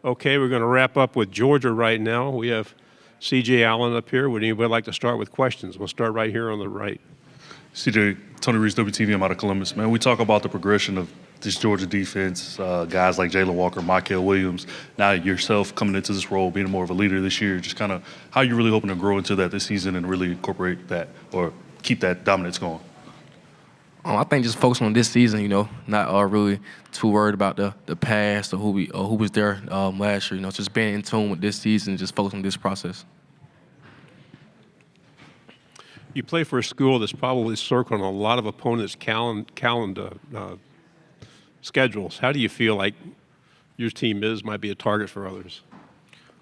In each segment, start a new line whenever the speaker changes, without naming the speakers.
Okay, we're going to wrap up with Georgia right now. We have CJ Allen up here. Would anybody like to start with questions? We'll start right here on the right.
CJ, Tony Reese, WTV, I'm out of Columbus. Man, we talk about the progression of this Georgia defense, guys like Jalen Walker, Michael Williams, now yourself coming into this role, being more of a leader this year, just kind of how you're really hoping to grow into that this season and really incorporate that or keep that dominance going.
I think just focus on this season, not really too worried about the past or who was there last year. Just being in tune with this season, just focus on this process.
You play for a school that's probably circling a lot of opponents' calendar schedules. How do you feel like your team might be a target for others?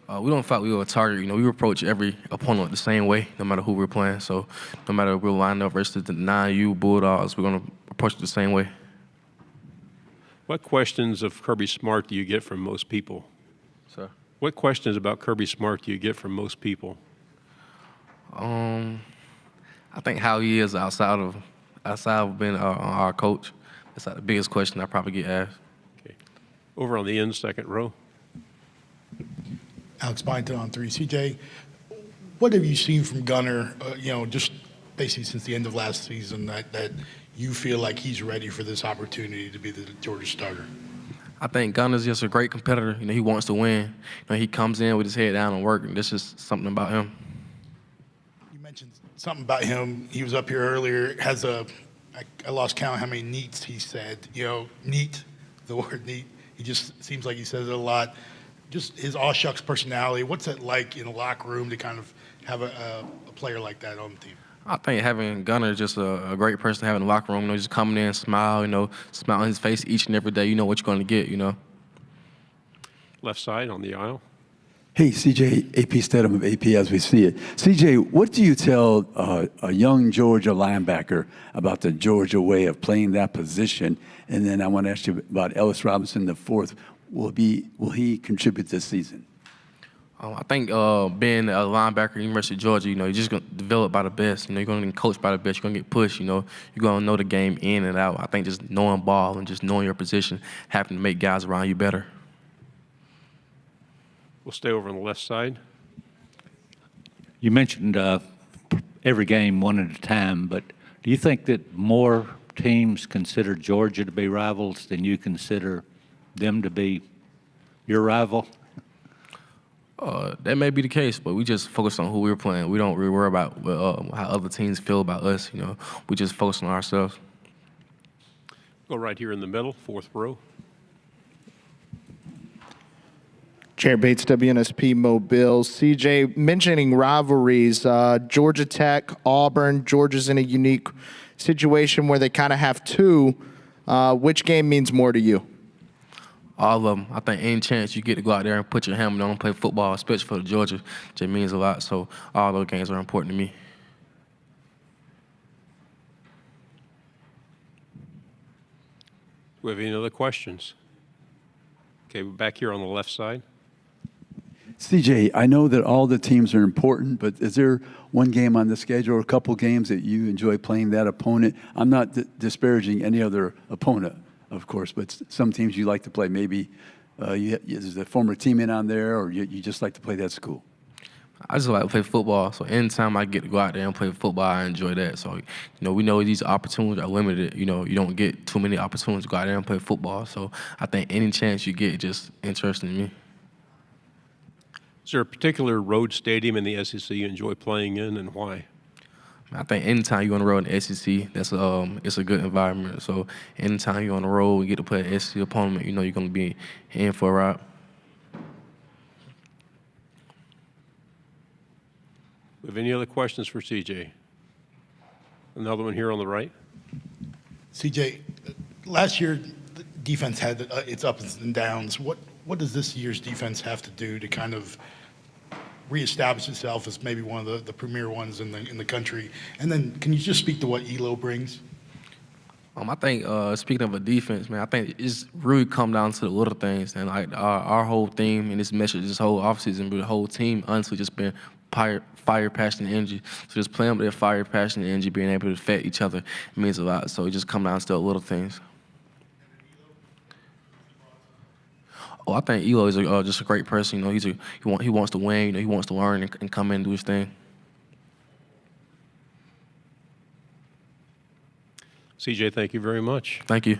We don't feel like we were a target. We approach every opponent the same way, no matter who we're playing. So no matter if we're lined up versus the 9U Bulldogs, we're going to approach it the same way.
What questions of Kirby Smart do you get from most people?
Sir?
What questions about Kirby Smart do you get from most people?
I think how he is outside of being our coach. That's like the biggest question I probably get asked.
Okay. Over on the end, second row.
Alex Byington on 3. CJ, what have you seen from Gunner, just basically since the end of last season that you feel like he's ready for this opportunity to be the Georgia starter?
I think Gunner's just a great competitor. He wants to win. He comes in with his head down and work, and that's just something about him.
You mentioned something about him. He was up here earlier, I lost count how many neats he said. Neat, the word neat. He just seems like he says it a lot. Just his all-shucks personality, what's it like in the locker room to kind of have a player like that on the team?
I think having Gunner is just a great person to have in the locker room. Just coming in, smile, smile on his face each and every day. You know what you're going to get,
Left side on the aisle.
Hey, CJ, AP Stedham of AP as we see it. CJ, what do you tell a young Georgia linebacker about the Georgia way of playing that position? And then I want to ask you about Ellis Robinson, the fourth. Will he contribute this season?
I think being a linebacker at University of Georgia, you're just going to develop by the best. You're going to get coached by the best. You're going to get pushed. You're going to know the game in and out. I think just knowing ball and just knowing your position, having to make guys around you better.
We'll stay over on the left side.
You mentioned every game one at a time, but do you think that more teams consider Georgia to be rivals than you consider them to be your rival?
That may be the case, but we just focus on who we're playing. We don't really worry about how other teams feel about us. We just focus on ourselves.
Go right here in the middle, fourth row.
Chair Bates, WNSP Mobile. CJ, mentioning rivalries, Georgia Tech, Auburn. Georgia's in a unique situation where they kind of have two. Which game means more to you?
All of them. I think any chance you get to go out there and put your helmet on and play football, especially for Georgia, just means a lot. So all those games are important to me.
Do we have any other questions? Okay, we're back here on the left side.
CJ, I know that all the teams are important, but is there one game on the schedule or a couple games that you enjoy playing that opponent? I'm not disparaging any other opponent, of course, but some teams you like to play. Maybe there's a former teammate on there, or you just like to play that school.
I just like to play football. So anytime I get to go out there and play football, I enjoy that. So, we know these opportunities are limited. You don't get too many opportunities to go out there and play football. So I think any chance you get is just interesting to me.
Is there a particular road stadium in the SEC you enjoy playing in, and why?
I think anytime you're on the road in the SEC, it's a good environment. So anytime you're on the road and get to play an SEC opponent, you're going to be in for a ride.
Do we have any other questions for CJ? Another one here on the right.
CJ, last year the defense had its ups and downs. What does this year's defense have to do to kind of reestablish itself as maybe one of the premier ones in the country? And then can you just speak to what ELO brings?
I think speaking of a defense, man, I think it's really come down to the little things. And like our whole theme and this message, this whole offseason, but the whole team, honestly, just been fire, passion, and energy. So just playing with that fire, passion, and energy, being able to affect each other, it means a lot. So it just comes down to the little things. Oh, I think Elo is just a great person. You know, he wants to win. You know, he wants to learn and come in and do his thing.
CJ, thank you very much.
Thank you.